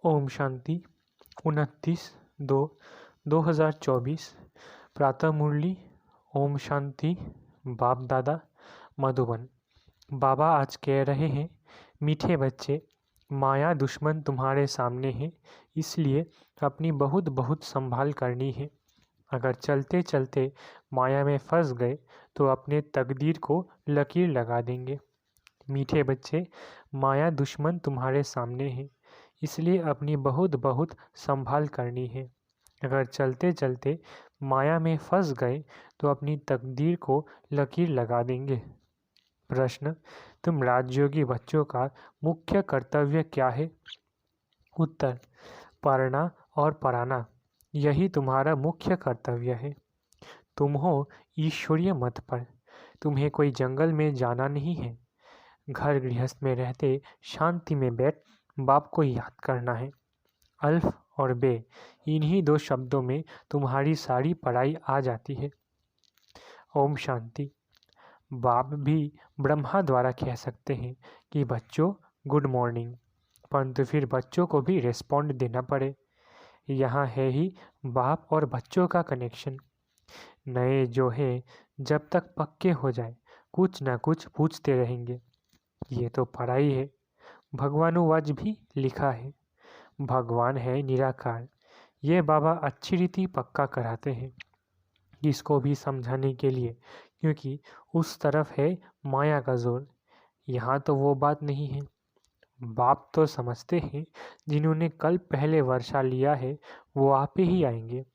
ओम शांति 29/2/2024 प्रातः मुरली। ओम शांति। बाप दादा मधुबन। बाबा आज कह रहे हैं, मीठे बच्चे, माया दुश्मन तुम्हारे सामने है, इसलिए अपनी बहुत बहुत संभाल करनी है। अगर चलते चलते माया में फंस गए तो अपने तकदीर को लकीर लगा देंगे। मीठे बच्चे, माया दुश्मन तुम्हारे सामने है, इसलिए अपनी बहुत बहुत संभाल करनी है। अगर चलते चलते माया में फंस गए तो अपनी तकदीर को लकीर लगा देंगे। प्रश्न, तुम राजयोगी बच्चों का मुख्य कर्तव्य क्या है? उत्तर, पढ़ना और पढ़ाना, यही तुम्हारा मुख्य कर्तव्य है। तुम हो ईश्वरीय मत पर, तुम्हें कोई जंगल में जाना नहीं है। घर गृहस्थ में रहते शांति में बैठ बाप को याद करना है। अल्फ और बे, इन्हीं दो शब्दों में तुम्हारी सारी पढ़ाई आ जाती है। ओम शांति। बाप भी ब्रह्मा द्वारा कह सकते हैं कि बच्चों गुड मॉर्निंग, परंतु फिर बच्चों को भी रेस्पॉन्ड देना पड़े। यहाँ है ही बाप और बच्चों का कनेक्शन। नए जो है जब तक पक्के हो जाए कुछ ना कुछ पूछते रहेंगे। ये तो पढ़ाई है। भगवानुवाच भी लिखा है, भगवान है निराकार। ये बाबा अच्छी रीति पक्का कराते हैं, इसको भी समझाने के लिए, क्योंकि उस तरफ है माया का जोर, यहाँ तो वो बात नहीं है। बाप तो समझते हैं, जिन्होंने कल पहले वर्षा लिया है वो आप ही आएंगे।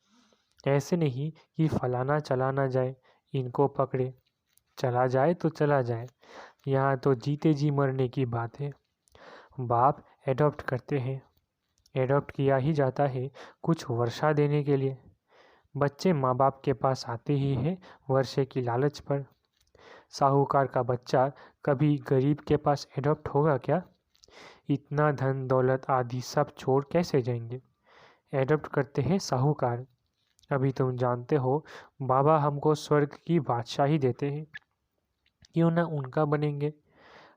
ऐसे नहीं कि फलाना चला ना जाए, इनको पकड़े, चला जाए तो चला जाए। यहाँ तो जीते जी मरने की बात है। बाप एडॉप्ट करते हैं, एडॉप्ट किया ही जाता है कुछ वर्षा देने के लिए। बच्चे माँ बाप के पास आते ही हैं वर्षे की लालच पर। साहूकार का बच्चा कभी गरीब के पास एडॉप्ट होगा क्या? इतना धन दौलत आदि सब छोड़ कैसे जाएंगे? एडॉप्ट करते हैं साहूकार। अभी तुम जानते हो बाबा हमको स्वर्ग की बादशाही देते हैं, क्यों ना उनका बनेंगे।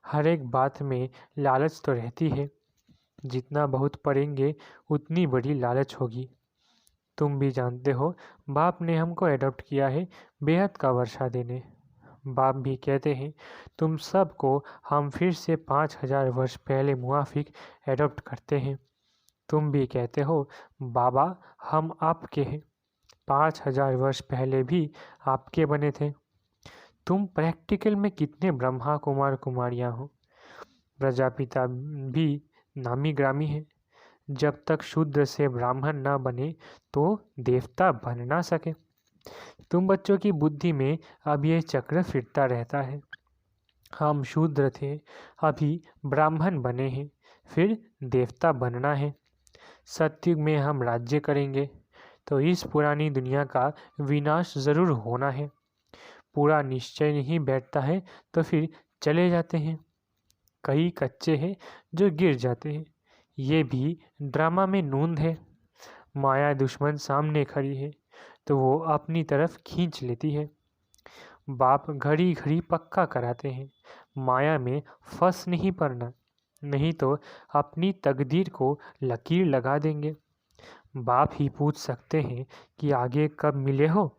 हर एक बात में लालच तो रहती है, जितना बहुत पढ़ेंगे उतनी बड़ी लालच होगी। तुम भी जानते हो बाप ने हमको एडॉप्ट किया है बेहद का वर्षा देने। बाप भी कहते हैं तुम सबको हम फिर से 5000 वर्ष पहले मुआफिक एडॉप्ट करते हैं। तुम भी कहते हो बाबा हम आपके हैं, 5000 वर्ष पहले भी आपके बने थे। तुम प्रैक्टिकल में कितने ब्रह्मा कुमार कुमारियाँ हो। प्रजापिता भी नामी ग्रामी है। जब तक शूद्र से ब्राह्मण ना बने तो देवता बन ना सके। तुम बच्चों की बुद्धि में अब ये चक्र फिरता रहता है। हम शूद्र थे, अभी ब्राह्मण बने हैं, फिर देवता बनना है। सतयुग में हम राज्य करेंगे तो इस पुरानी दुनिया का विनाश जरूर होना है। पूरा निश्चय नहीं बैठता है तो फिर चले जाते हैं। कई कच्चे हैं जो गिर जाते हैं। ये भी ड्रामा में नूंद है। माया दुश्मन सामने खड़ी है तो वो अपनी तरफ खींच लेती है। बाप घड़ी घड़ी पक्का कराते हैं, माया में फंस नहीं पड़ना, नहीं तो अपनी तकदीर को लकीर लगा देंगे। बाप ही पूछ सकते हैं कि आगे कब मिले हो,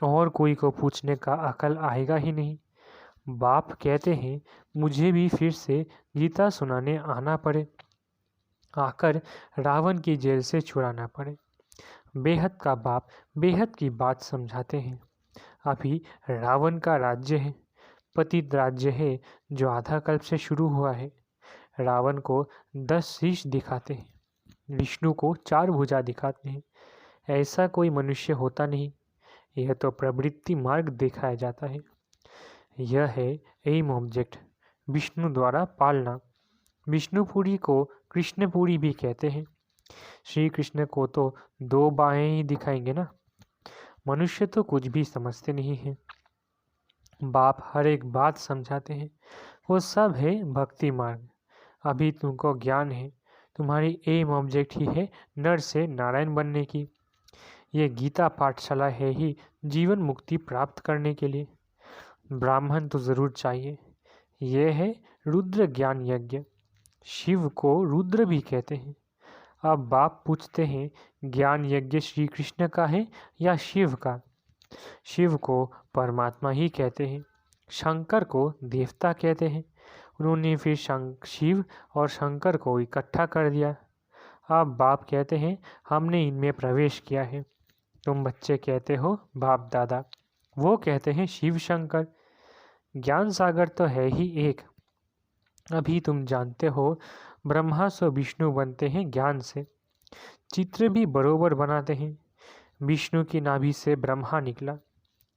और कोई को पूछने का अकल आएगा ही नहीं। बाप कहते हैं मुझे भी फिर से गीता सुनाने आना पड़े, आकर रावण की जेल से छुड़ाना पड़े। बेहद का बाप बेहद की बात समझाते हैं। अभी रावण का राज्य है, पतित राज्य है जो आधा कल्प से शुरू हुआ है। रावण को 10 शीश दिखाते हैं, विष्णु को 4 भुजा दिखाते हैं। ऐसा कोई मनुष्य होता नहीं, यह तो प्रवृत्ति मार्ग दिखाया जाता है। यह है एम ऑब्जेक्ट, विष्णु द्वारा पालना। विष्णुपुरी को कृष्णपुरी भी कहते हैं। श्री कृष्ण को तो 2 बाहें ही दिखाएंगे ना। मनुष्य तो कुछ भी समझते नहीं है। बाप हर एक बात समझाते हैं, वो सब है भक्ति मार्ग। अभी तुमको ज्ञान है, तुम्हारी एम ऑब्जेक्ट ही है नर से नारायण बनने की। ये गीता पाठशाला है ही जीवन मुक्ति प्राप्त करने के लिए। ब्राह्मण तो ज़रूर चाहिए। यह है रुद्र ज्ञान यज्ञ। शिव को रुद्र भी कहते हैं। अब बाप पूछते हैं, ज्ञान यज्ञ श्री कृष्ण का है या शिव का? शिव को परमात्मा ही कहते हैं, शंकर को देवता कहते हैं। उन्होंने फिर शिव और शंकर को इकट्ठा कर दिया। अब बाप कहते हैं, हमने इनमें प्रवेश किया है। तुम बच्चे कहते हो बाप दादा, वो कहते हैं शिव शंकर। ज्ञान सागर तो है ही एक। अभी तुम जानते हो ब्रह्मा सो विष्णु बनते हैं ज्ञान से। चित्र भी बरोबर बनाते हैं। विष्णु की नाभि से ब्रह्मा निकला,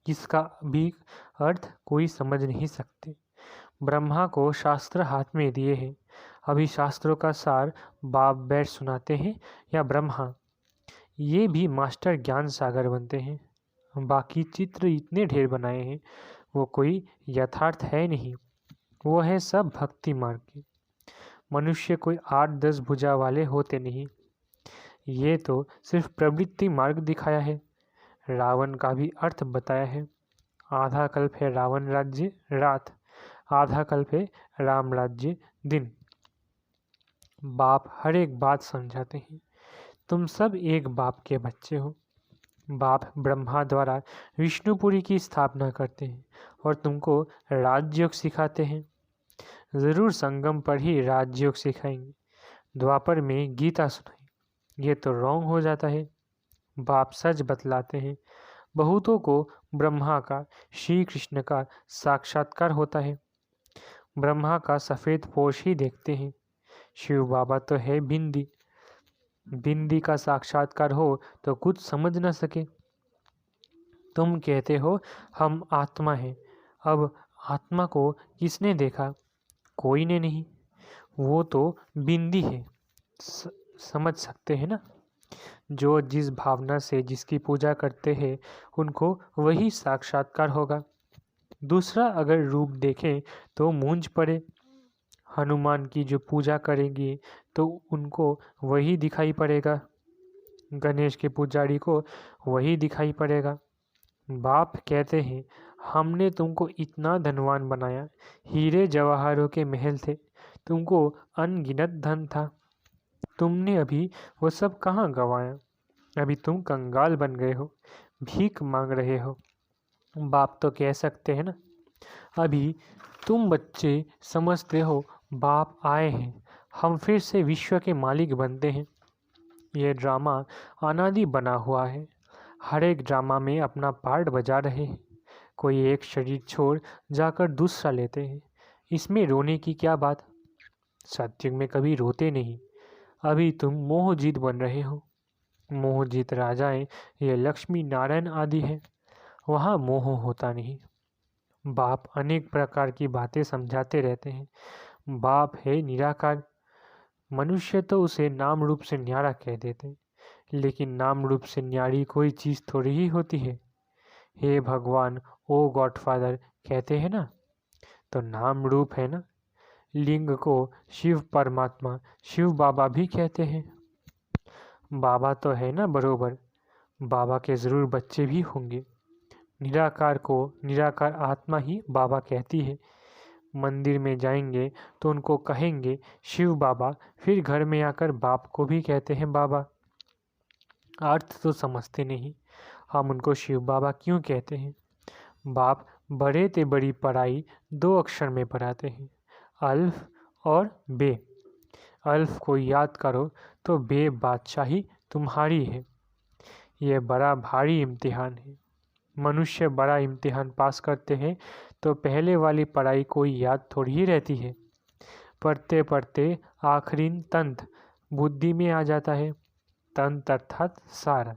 इसका भी अर्थ कोई समझ नहीं सकते। ब्रह्मा को शास्त्र हाथ में दिए हैं। अभी शास्त्रों का सार बाप बैठ सुनाते हैं या ब्रह्मा? ये भी मास्टर ज्ञान सागर बनते हैं। बाकी चित्र इतने ढेर बनाए हैं, वो कोई यथार्थ है नहीं। वो है सब भक्ति मार्ग के। मनुष्य कोई 8-10 भुजा वाले होते नहीं। ये तो सिर्फ प्रवृत्ति मार्ग दिखाया है। रावण का भी अर्थ बताया है। आधा कल्प है रावण राज्य रात, आधा कल्प है राम राज्य दिन। बाप हर एक बात समझाते हैं। तुम सब एक बाप के बच्चे हो। बाप ब्रह्मा द्वारा विष्णुपुरी की स्थापना करते हैं और तुमको राजयोग सिखाते हैं। ज़रूर संगम पर ही राजयोग सिखाएंगे, द्वापर में गीता सुनाएंगे। ये तो रॉन्ग हो जाता है। बाप सच बतलाते हैं। बहुतों को ब्रह्मा का, श्री कृष्ण का साक्षात्कार होता है। ब्रह्मा का सफ़ेद पोश ही देखते हैं। शिव बाबा तो है बिंदी। बिंदी का साक्षात्कार हो तो कुछ समझ न सके। तुम कहते हो हम आत्मा हैं। अब आत्मा को किसने देखा? कोई ने नहीं। वो तो बिंदी है। समझ सकते हैं ना? जो जिस भावना से जिसकी पूजा करते हैं, उनको वही साक्षात्कार होगा। दूसरा अगर रूप देखें तो मूंझ पड़े। हनुमान की जो पूजा करेंगी तो उनको वही दिखाई पड़ेगा। गणेश के पुजारी को वही दिखाई पड़ेगा। बाप कहते हैं, हमने तुमको इतना धनवान बनाया, हीरे जवाहरों के महल थे, तुमको अनगिनत धन था। तुमने अभी वो सब कहाँ गंवाया? अभी तुम कंगाल बन गए हो, भीख मांग रहे हो। बाप तो कह सकते हैं ना, अभी तुम बच्चे समझते हो बाप आए हैं, हम फिर से विश्व के मालिक बनते हैं। ये ड्रामा अनादि बना हुआ है। हर एक ड्रामा में अपना पार्ट बजा रहे हैं। कोई एक शरीर छोड़ जाकर दूसरा लेते हैं। इसमें रोने की क्या बात? सत्युग में कभी रोते नहीं। अभी तुम मोहजीत बन रहे हो। मोहजीत राजाएं ये लक्ष्मी नारायण आदि है, वहाँ मोह होता नहीं। बाप अनेक प्रकार की बातें समझाते रहते हैं। बाप है निराकार। मनुष्य तो उसे नाम रूप से न्यारा कह देते, लेकिन नाम रूप से न्यारी कोई चीज़ थोड़ी ही होती है। हे भगवान, ओ गॉडफादर कहते हैं ना, तो नाम रूप है ना। लिंग को शिव परमात्मा, शिव बाबा भी कहते हैं। बाबा तो है ना बरोबर। बाबा के ज़रूर बच्चे भी होंगे। निराकार को निराकार आत्मा ही बाबा कहती है। मंदिर में जाएंगे तो उनको कहेंगे शिव बाबा, फिर घर में आकर बाप को भी कहते हैं बाबा। अर्थ तो समझते नहीं, हम उनको शिव बाबा क्यों कहते हैं? बाप बड़े ते बड़ी पढ़ाई 2 अक्षर में पढ़ाते हैं, अल्फ और बे। अल्फ को याद करो तो बे बादशाही तुम्हारी है। यह बड़ा भारी इम्तिहान है। मनुष्य बड़ा इम्तिहान पास करते हैं तो पहले वाली पढ़ाई कोई याद थोड़ी ही रहती है। पढ़ते पढ़ते आखिरी तंत्र बुद्धि में आ जाता है। तंत्र अर्थात सार।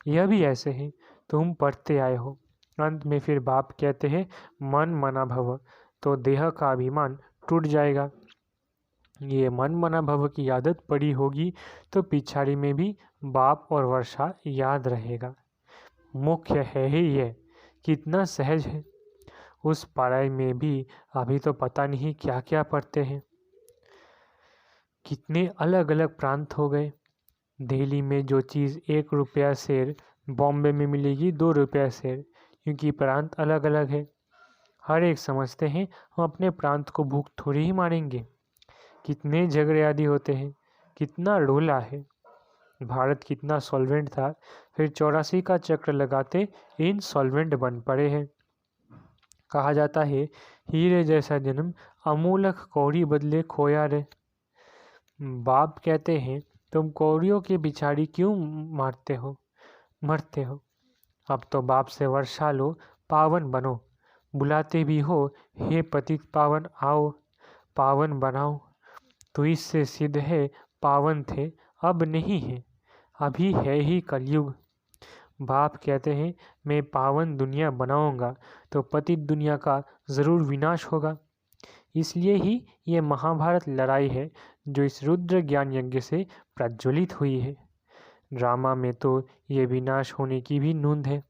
यह भी ऐसे है, तुम पढ़ते आए हो। अंत में फिर बाप कहते हैं मन मना भव, तो देह का अभिमान टूट जाएगा। ये मन मना भव की आदत पड़ी होगी तो पिछाड़ी में भी बाप और वर्षा याद रहेगा। मुख्य है ही ये, कितना सहज है। उस पढ़ाई में भी अभी तो पता नहीं क्या क्या पढ़ते हैं। कितने अलग अलग प्रांत हो गए। दिल्ली में जो चीज़ 1 रुपया शेर, बॉम्बे में मिलेगी 2 रुपया शेर, क्योंकि प्रांत अलग अलग है। हर एक समझते हैं हम अपने प्रांत को भूख थोड़ी ही मारेंगे। कितने झगड़े आदि होते हैं, कितना रोला है। भारत कितना सॉल्वेंट था, फिर 84 का चक्र लगाते इनसॉल्वेंट बन पड़े हैं। कहा जाता है हीरे जैसा जन्म अमूलक कौड़ी बदले खोया रे। बाप कहते हैं तुम कौड़ियों की बिछाड़ी क्यों मरते हो। अब तो बाप से वर्षा लो, पावन बनो। बुलाते भी हो, हे पतित पावन आओ, पावन बनाओ। तो इससे सिद्ध है पावन थे, अब नहीं है, अभी है ही कलयुग। बाप कहते हैं मैं पावन दुनिया बनाऊंगा तो पतित दुनिया का ज़रूर विनाश होगा। इसलिए ही ये महाभारत लड़ाई है जो इस रुद्र ज्ञान यज्ञ से प्रज्वलित हुई है। ड्रामा में तो ये विनाश होने की भी नूंद है।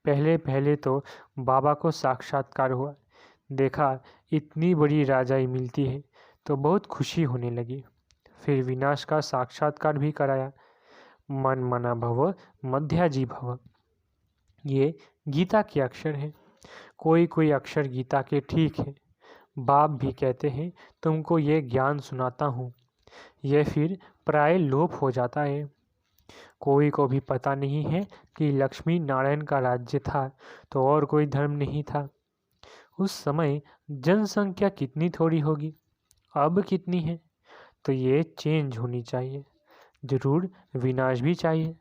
पहले पहले तो बाबा को साक्षात्कार हुआ, देखा इतनी बड़ी राजाई मिलती है तो बहुत खुशी होने लगी। फिर विनाश का साक्षात्कार भी कराया। मन मना भव मध्याजी भव, ये गीता के अक्षर हैं। कोई कोई अक्षर गीता के ठीक है। बाप भी कहते हैं तुमको ये ज्ञान सुनाता हूँ, यह फिर प्राय लोप हो जाता है। कोई को भी पता नहीं है कि लक्ष्मी नारायण का राज्य था तो और कोई धर्म नहीं था। उस समय जनसंख्या कितनी थोड़ी होगी, अब कितनी है। तो ये चेंज होनी चाहिए, जरूर विनाश भी चाहिए।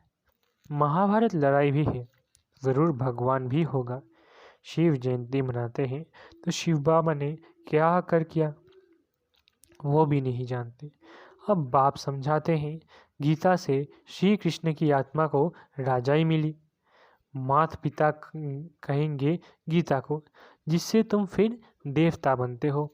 महाभारत लड़ाई भी है, ज़रूर भगवान भी होगा। शिव जयंती मनाते हैं तो शिव बाबा ने क्या कर किया वो भी नहीं जानते। अब बाप समझाते हैं गीता से श्री कृष्ण की आत्मा को राजाई मिली। माता पिता कहेंगे गीता को, जिससे तुम फिर देवता बनते हो।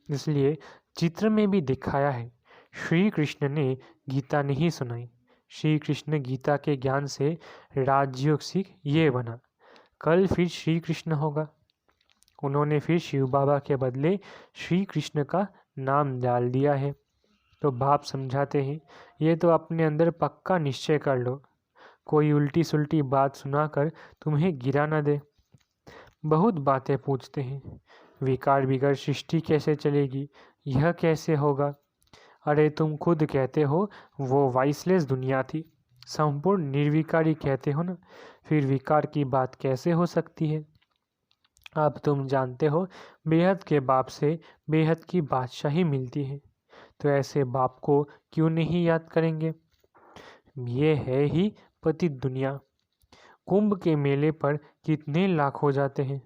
इसलिए चित्र में भी दिखाया है श्री कृष्ण ने गीता नहीं सुनाई। श्री कृष्ण गीता के ज्ञान से राजयोग सीख ये बना, कल फिर श्री कृष्ण होगा। उन्होंने फिर शिव बाबा के बदले श्री कृष्ण का नाम डाल दिया है। तो बाप समझाते हैं ये तो अपने अंदर पक्का निश्चय कर लो, कोई उल्टी सुल्टी बात सुनाकर तुम्हें गिरा न दे। बहुत बातें पूछते हैं, विकार बिगर सृष्टि कैसे चलेगी, यह कैसे होगा। अरे तुम खुद कहते हो वो वाइसलेस दुनिया थी, संपूर्ण निर्विकारी कहते हो ना, फिर विकार की बात कैसे हो सकती है। अब तुम जानते हो बेहद के बाप से बेहद की बादशाही मिलती है, तो ऐसे बाप को क्यों नहीं याद करेंगे। ये है ही पतित दुनिया। कुंभ के मेले पर कितने लाख हो जाते हैं।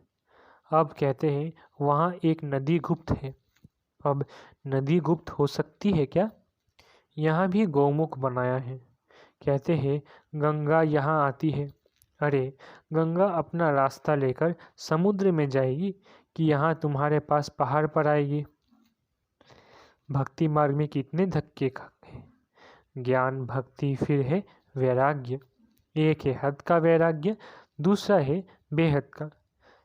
अब कहते हैं वहाँ एक नदी गुप्त है। अब नदी गुप्त हो सकती है क्या। यहाँ भी गौमुख बनाया है। कहते हैं गंगा यहाँ आती है। अरे गंगा अपना रास्ता लेकर समुद्र में जाएगी कि यहाँ तुम्हारे पास पहाड़ पर आएगी। भक्ति मार्ग में कितने धक्के खाए। ज्ञान भक्ति फिर है वैराग्य। एक है हद का वैराग्य, दूसरा है बेहद का।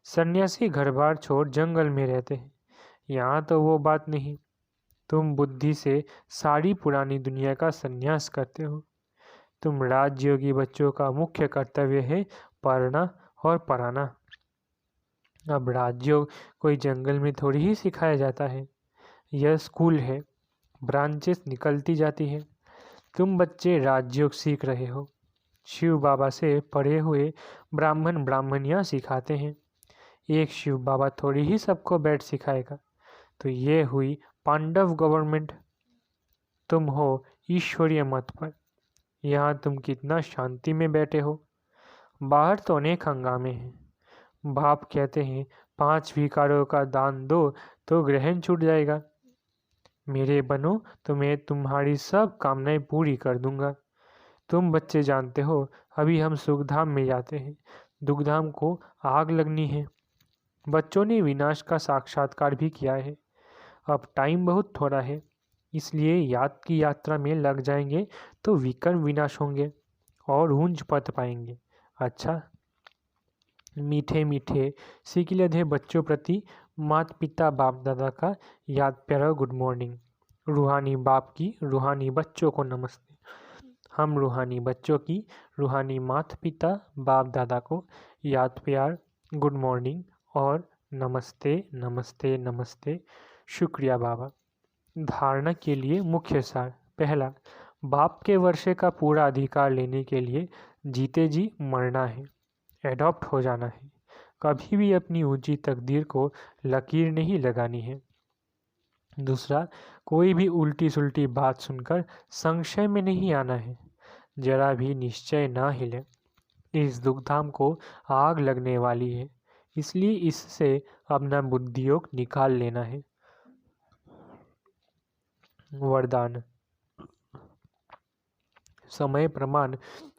सन्यासी घर बार छोड़ जंगल में रहते हैं, यहाँ तो वो बात नहीं। तुम बुद्धि से सारी पुरानी दुनिया का संन्यास करते हो। तुम राजयोगी बच्चों का मुख्य कर्तव्य है पढ़ना और पढ़ाना। अब राजयोग कोई जंगल में थोड़ी ही सिखाया जाता है, यह स्कूल है, ब्रांचेस निकलती जाती है। तुम बच्चे राजयोग सीख रहे हो, शिव बाबा से पढ़े हुए ब्राह्मण ब्राह्मणियाँ सिखाते हैं। एक शिव बाबा थोड़ी ही सबको बैठ सिखाएगा। तो ये हुई पांडव गवर्नमेंट। तुम हो ईश्वरीय मत पर, यहाँ तुम कितना शांति में बैठे हो। बाहर तो अनेक हंगामे हैं। बाप कहते हैं 5 विकारों का दान दो तो ग्रहण छूट जाएगा। मेरे बनो तो मैं तुम्हारी सब कामनाएं पूरी कर दूंगा। तुम बच्चे जानते हो अभी हम सुखधाम में जाते हैं, दुखधाम को आग लगनी है। बच्चों ने विनाश का साक्षात्कार भी किया है। अब टाइम बहुत थोड़ा है, इसलिए याद की यात्रा में लग जाएंगे तो विकर्म विनाश होंगे और ऊंच पद पाएंगे। अच्छा, मीठे मीठे सिकिलधे बच्चों प्रति माता पिता बाप दादा का याद प्यारा गुड मॉर्निंग। रूहानी बाप की रूहानी बच्चों को नमस्ते। हम रूहानी बच्चों की रूहानी माता पिता बाप दादा को याद प्यार गुड मॉर्निंग और नमस्ते नमस्ते नमस्ते। शुक्रिया बाबा। धारणा के लिए मुख्य सार। पहला, बाप के वर्षे का पूरा अधिकार लेने के लिए जीते जी मरना है, एडॉप्ट हो जाना है। कभी भी अपनी ऊंची तकदीर को लकीर नहीं लगानी है। दूसरा, कोई भी उल्टी सुल्टी बात सुनकर संशय में नहीं आना है। जरा भी निश्चय ना हिले। इस दुखधाम को आग लगने वाली है, इसलिए इससे अपना बुद्धियोग निकाल लेना है। वरदान। समय प्रमाण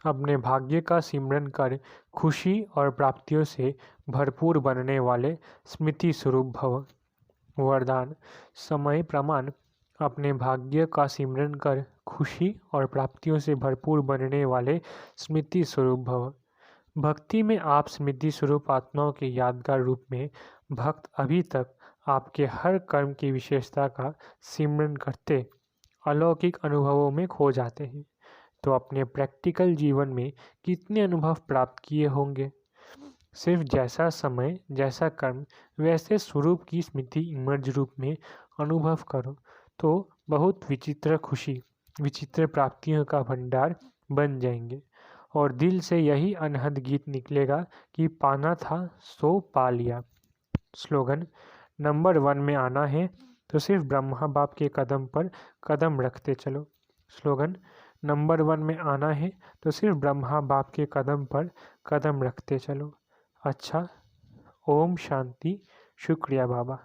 अपने भाग्य का सिमरन कर खुशी और प्राप्तियों से भरपूर बनने वाले स्मृति स्वरूप भव। वरदान। समय प्रमाण अपने भाग्य का सिमरन कर खुशी और प्राप्तियों से भरपूर बनने वाले स्मृति स्वरूप भव। भक्ति में आप स्मृति स्वरूप आत्माओं के यादगार रूप में भक्त अभी तक आपके हर कर्म की विशेषता का सिमरन करते अलौकिक अनुभवों में खो जाते हैं। तो अपने प्रैक्टिकल जीवन में कितने अनुभव प्राप्त किए होंगे। सिर्फ जैसा समय जैसा कर्म वैसे स्वरूप की स्मृति इमर्ज रूप में अनुभव करो तो बहुत विचित्र खुशी विचित्र प्राप्तियों का भंडार बन जाएंगे और दिल से यही अनहद गीत निकलेगा कि पाना था सो पा लिया। स्लोगन। नंबर 1 में आना है तो सिर्फ ब्रह्मा बाप के कदम पर कदम रखते चलो। स्लोगन। नंबर 1 में आना है तो सिर्फ ब्रह्मा बाप के कदम पर कदम रखते चलो। अच्छा, ओम शांति। शुक्रिया बाबा।